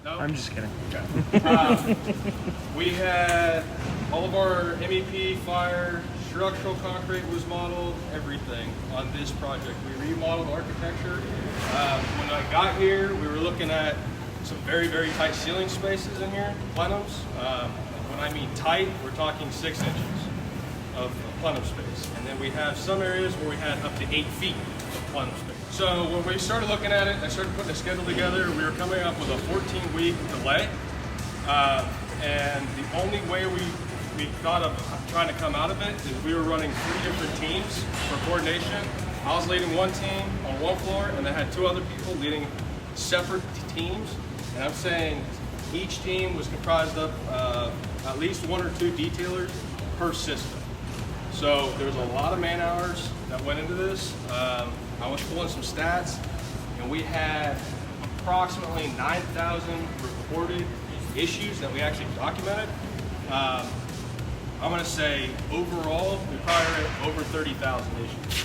No? I'm just kidding. Okay. We had all of our MEP, fire, structural concrete was modeled, everything on this project. We remodeled architecture. When I got here, we were looking at some very, very tight ceiling spaces in here, plenums. When I mean tight, we're talking 6 inches of plenum space. And then we have some areas where we had up to 8 feet of plenum space. So when we started looking at it, I started putting a schedule together. We were coming up with a 14-week delay. And the only way we thought of trying to come out of it is we were running 3 different teams for coordination. I was leading one team on one floor, and I had 2 other people leading separate teams. And I'm saying each team was comprised of at least 1 or 2 detailers per system. So there was a lot of man hours that went into this. I was pulling some stats, and we had approximately 9,000 reported issues that we actually documented. I'm going to say overall, we probably had over 30,000 issues.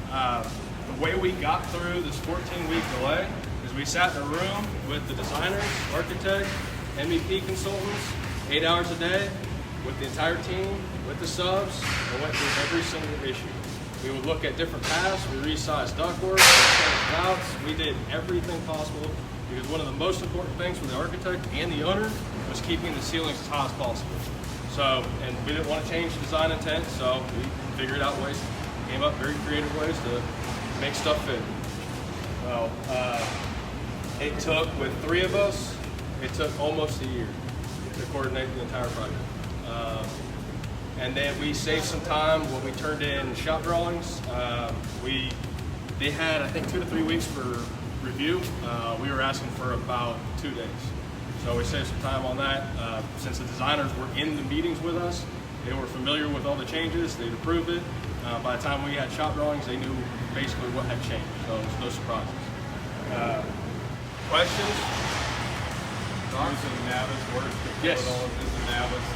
The way we got through this 14-week delay is we sat in a room with the designers, architect, MEP consultants, 8 hours a day, with the entire team, with the subs, and went through every single issue. We would look at different paths, we resized ductwork, we changed routes, we did everything possible, because one of the most important things for the architect and the owner was keeping the ceilings as high as possible. So, and we didn't want to change design intent, so we figured out ways, came up very creative ways to make stuff fit. Well, it took, with 3 of us, it took almost a year to coordinate the entire project. And then we saved some time when we turned in shop drawings. They had, I think, 2 to 3 weeks for review. We were asking for about 2 days. So we saved some time on that. Since the designers were in the meetings with us, they were familiar with all the changes, they'd approved it. By the time we had shop drawings, they knew basically what had changed, so there's no surprises. Questions? Using Navis work to Yes. put all of this in Navis,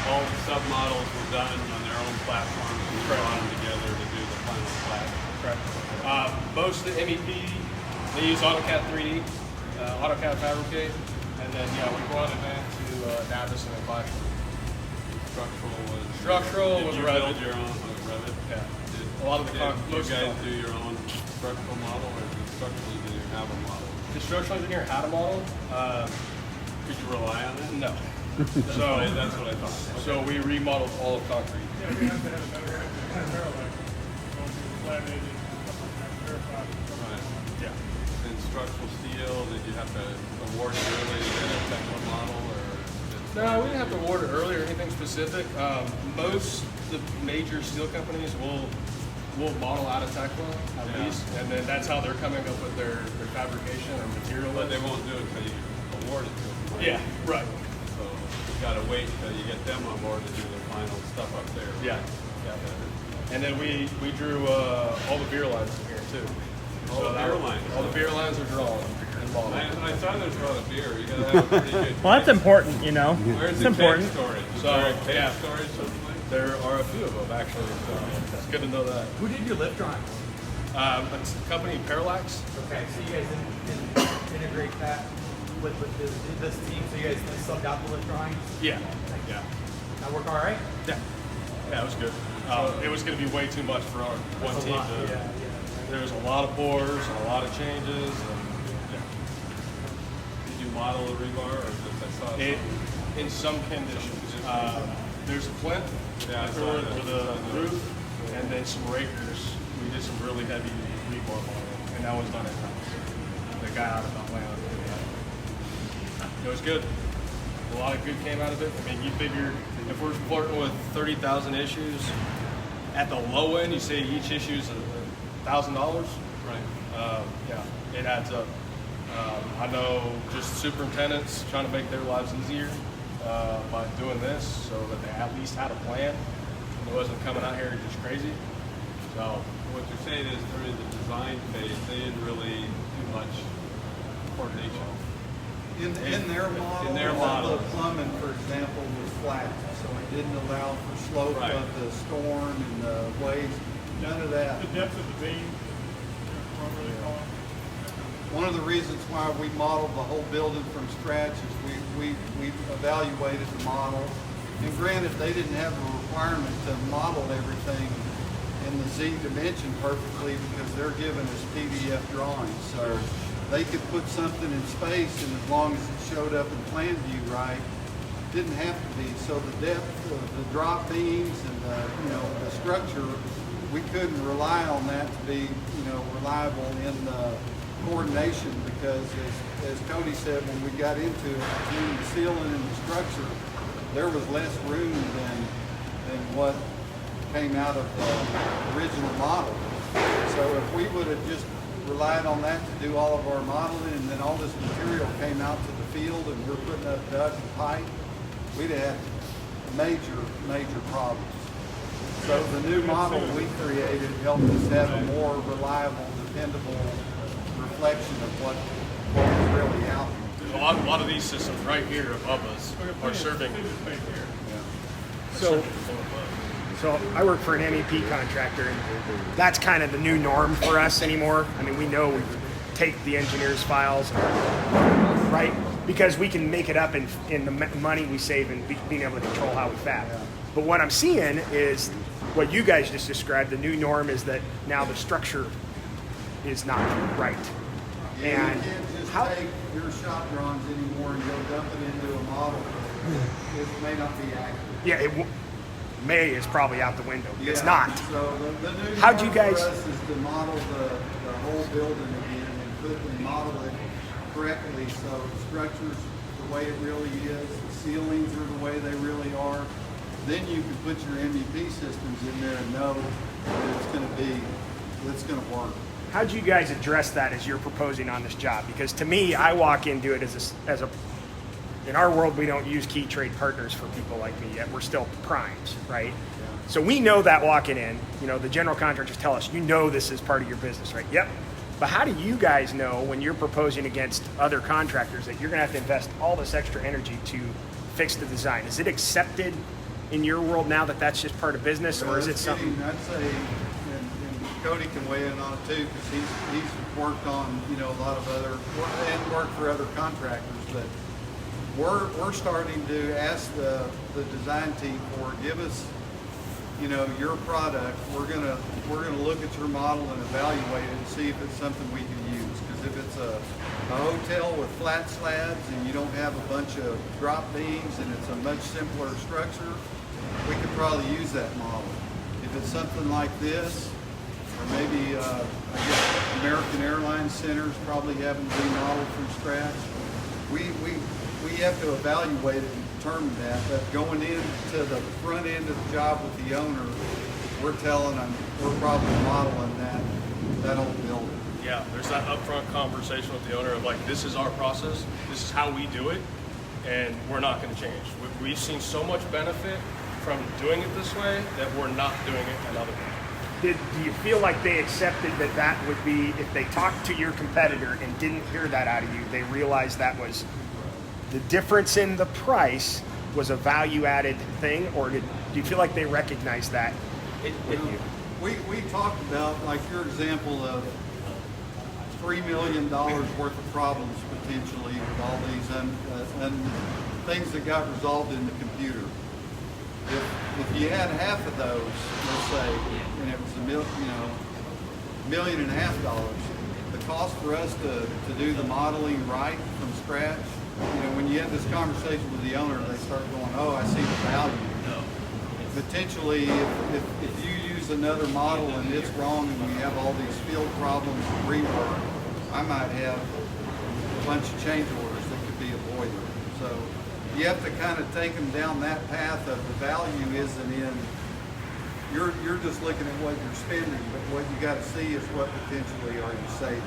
all the submodels were done on their own platforms and we brought them together to do the final plat. Correct. Most of the MEP, they use AutoCAD 3D, AutoCAD Fabricate, and then we brought it into Navis and then Flash. Structural was did you Revit. build your own Revit? Yeah. Did, A lot of the did you most guys of the- do your own structural model or did the structural engineer have a model? The structural engineer had a model. Could you rely on it? No. That's what I thought. So we remodeled all of concrete. Yeah, we have to have a better parallel. Going through the flat edges, verified. Right. Yeah. And structural steel, did you have to award it early to get a technical model or? No, we didn't have to award it early or anything specific. Most of the major steel companies will model out of Tekla at Yeah. least, and then that's how they're coming up with their fabrication and material. But they won't do it until you award it to them. Right? Yeah, right. So you gotta wait until you get them on board to do the final stuff up there. Yeah. And then we drew all the beer lines in here too. All the beer lines. All the beer lines are drawn and modeled. I saw there's a lot of beer. You gotta have a pretty good. Well, that's important, you know. Where's It's the important. keg storage? Is So, there a keg yeah. storage something like? There are a few of them actually. So it's good to know that. Who did your lift drawings? It's the company Parallax. Okay, so you guys didn't integrate that with this team, so you guys subbed out the lift drawings? Yeah. Yeah. That work all right? Yeah. Yeah, it was good. It was going to be way too much for our one That's a team. lot, To, yeah. There was a lot of bores and a lot of changes. And, Did you model a rebar or just I saw it, something? in some conditions. There's a plinth Yeah, I saw with that. a roof, and then some rakers. We did some really heavy rebar modeling, and that was done in house. The guy out of Atlanta. It was good. A lot of good came out of it. I mean, you figure if we're flirting with 30,000 issues, at the low end, you say each issue is $1,000. Right. Yeah, it adds up. I know just superintendents trying to make their lives easier by doing this, so that they at least had a plan and it wasn't coming out here just crazy. So What you're saying is during the design phase, they didn't really do much coordination. In their model, In their model. the plumbing, for example, was flat, so it didn't allow for slope Right. of the storm and the waves. None of that. The depth of the beam, what do they call it? One of the reasons why we modeled the whole building from scratch is we evaluated the model. And granted, they didn't have the requirement to model everything in the Z dimension perfectly because they're giving us PDF drawings. So they could put something in space, and as long as it showed up in plan view right, it didn't have to be. So the depth of the drop beams and the structure, we couldn't rely on that to be reliable in the coordination, because as Cody said, when we got into it, between the ceiling and the structure, there was less room than what came out of the original model. So if we would have just relied on that to do all of our modeling, and then all this material came out to the field and we're putting up duct and pipe, we'd have had major problems. So the new model we created helped us have a more reliable, dependable reflection of what was really out there. A lot of these systems right here above us are serving. So I work for an MEP contractor, and that's kind of the new norm for us anymore. I mean, we know we take the engineer's files, right? Because we can make it up in the money we save and being able to control how we fab. But what I'm seeing is what you guys just described. The new norm is that now the structure is not right. Yeah, you can't just take your shop drawings anymore and go dump it into a model. It may not be accurate. Yeah, May is probably out the window. Yeah, It's not. So the new How'd you norm guys- for us is to model the whole building again and model it correctly, so the structure's the way it really is, the ceilings are the way they really are. Then you can put your MEP systems in there and know that it's going to work. How'd you guys address that as you're proposing on this job? Because to me, I walk into it as a in our world, we don't use key trade partners for people like me yet. We're still primes, right? Yeah. So we know that walking in, the general contractors tell us, this is part of your business, right? Yep. But how do you guys know when you're proposing against other contractors that you're gonna have to invest all this extra energy to fix the design? Is it accepted in your world now that that's just part of business, or is it something? I'd say, and Cody can weigh in on it too, because he's worked on a lot of other and worked for other contractors, but we're starting to ask the design team for, give us your product. We're gonna look at your model and evaluate it and see if it's something we can use. Because if it's a hotel with flat slabs and you don't have a bunch of drop beams and it's a much simpler structure, we could probably use that model. If it's something like this, or maybe I guess American Airlines centers probably having to be modeled from scratch, we have to evaluate it and determine that. But going into the front end of the job with the owner, we're telling them we're probably modeling that old building. Yeah, there's that upfront conversation with the owner of like, this is our process, this is how we do it, and we're not going to change. We've seen so much benefit from doing it this way that we're not doing it another way. Do you feel like they accepted that would be, if they talked to your competitor and didn't hear that out of you, they realized that was the difference in the price was a value-added thing, or do you feel like they recognized that with you? We talked about, like your example of $3 million worth of problems potentially with all these things that got resolved in the computer. If you had half of those, let's say, and it was $1.5 million, the cost for us to do the modeling right from scratch, when you have this conversation with the owner, they start going, oh, I see the value. Potentially, if you use another model and it's wrong and we have all these field problems and rework, I might have a bunch of change orders that could be avoided. So you have to kind of take them down that path of the value isn't in, you're just looking at what you're spending, but what you got to see is what potentially are you saving.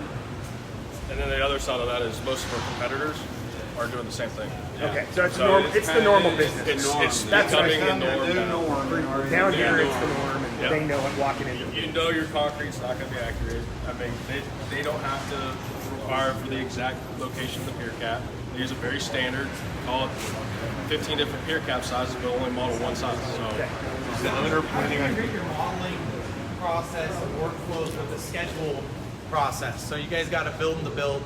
And then the other side of that is most of our competitors are doing the same thing. Okay, so it's the normal business. It's That's becoming what the norm now. Down here, it's the norm, and they know it walking in. You know your concrete's not going to be accurate. I mean, they don't have to require for the exact location of the pier cap. They use a very standard, call it 15 different pier cap sizes, but only model one size. So The owner planning on your modeling process and workflows with the schedule process. So you guys got to build the build.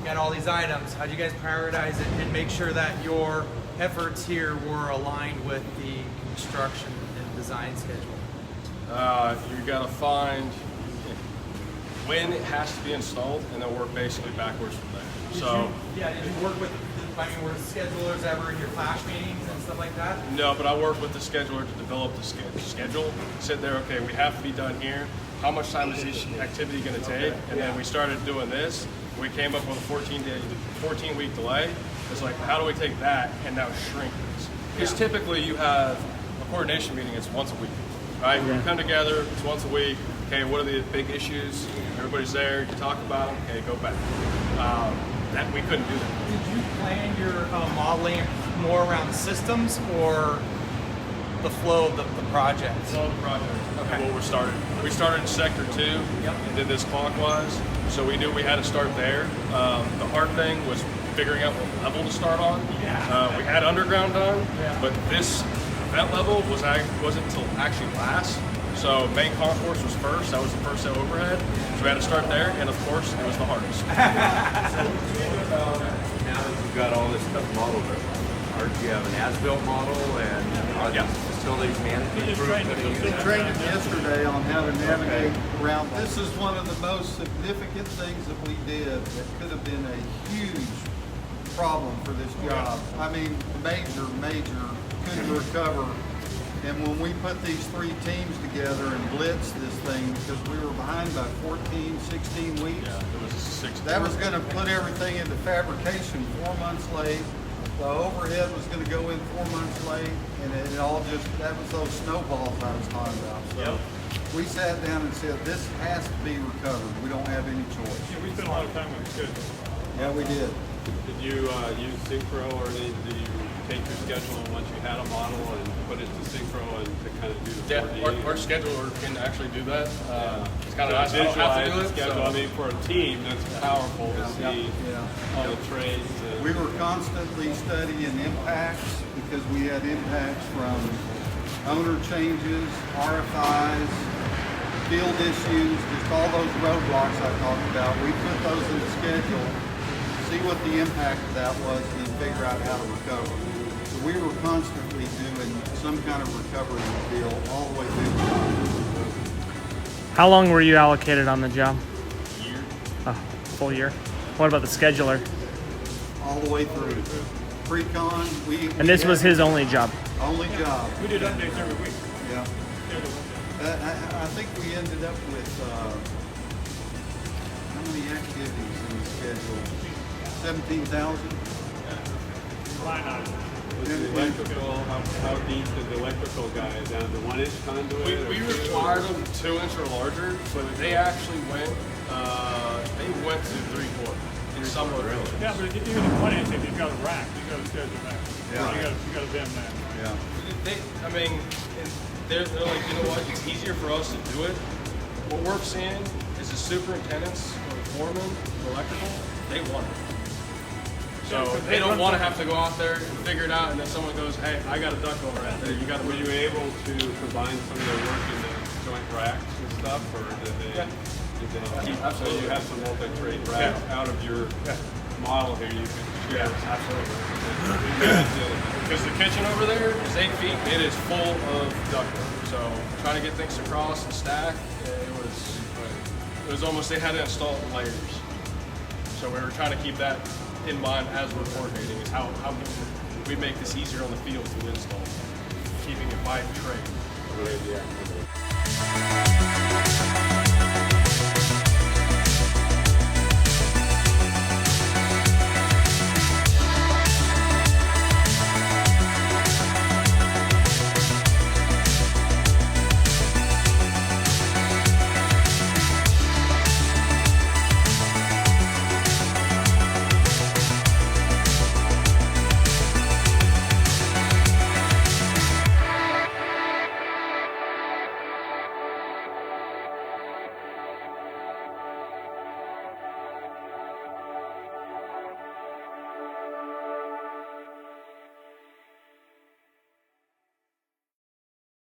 got all these items. How do you guys prioritize it and make sure that your efforts here were aligned with the construction and design schedule? You gotta find when it has to be installed and then work basically backwards from there. Did you work with, were schedulers ever in your flash meetings and stuff like that? No, but I work with the scheduler to develop the schedule. Sit there, okay, we have to be done here. How much time is each activity gonna take? And then we started doing this. We came up with a 14-week delay. It's like, how do we take that and now shrink this? Because typically you have a coordination meeting, it's once a week, right? We come together, it's once a week. Okay, what are the big issues? Everybody's there, you talk about them, okay, go back. That we couldn't do that. Did you plan your modeling more around systems or the flow of the project? Flow of the project. Okay. Well, we started in sector 2 and did this clockwise. So we knew we had to start there. The hard thing was figuring out what level to start on. We had underground done, but this event level wasn't until actually last. So main concourse was first. That was the first set overhead. So we had to start there, and of course, it was the hardest. Now that you've got all this stuff modeled, do you have an as-built model and are the facilities management group going to use We that? trained them yesterday on how to navigate around. This is one of the most significant things that we did that could have been a huge problem for this job. I mean, major, couldn't recover. And when we put these 3 teams together and blitzed this thing, because we were behind by 14, 16 weeks, It was 6. that was going to put everything into fabrication 4 months late. The overhead was going to go in 4 months late, and it all just, that was those snowballs I was talking about. So we sat down and said, this has to be recovered. We don't have any choice. Yeah, we spent a lot of time on the schedule. Yeah, we did. Did you use Synchro, or did you take your schedule once you had a model and put it to Synchro and to kind of do the Yeah, coordinating? our scheduler can actually do that. It's kind of So nice. I don't have to visualize do the it. schedule. I mean, for a team, that's powerful to see Yeah. all the trades. We were constantly studying impacts because we had impacts from owner changes, RFIs, field issues, just all those roadblocks I talked about. We put those in the schedule, see what the impact of that was, and then figure out how to recover. So we were constantly doing some kind of recovery deal all the way through the job. How long were you allocated on the job? Year. Oh, full year. What about the scheduler? All the way through. Pre-con, And this was his only job. only job. We did updates every week. Yeah. Every week. I think we ended up with, how many activities in the schedule? 17,000? Line item. Was the electrical, how deep did the electrical guy down to 1-inch conduit? We required them 2-inch or larger, but they actually went to 3/4 in some locations. Yeah, but even in 1 inch, if you've got a rack, you got to schedule that. Yeah. You got to bend that. Yeah. I mean, they're like, you know what? It's easier for us to do it. What we're seeing is the superintendents or the foremen of electrical, they want it. So they don't want to have to go out there and figure it out, and then someone goes, "Hey, I got a duck over right there. You got to." Were you able to combine some of their work in the joint racks and stuff, or did they? Yeah. Did they keep, so Absolutely. you have some multi-trade racks out of your model here. You can share. Absolutely. Because the kitchen over there is 8 feet. It is full of ductwork. So trying to get things across and stack, it was almost, they had to install it in layers. So we were trying to keep that in mind as we're coordinating, is how we make this easier on the field to install, keeping it by trade. Yeah.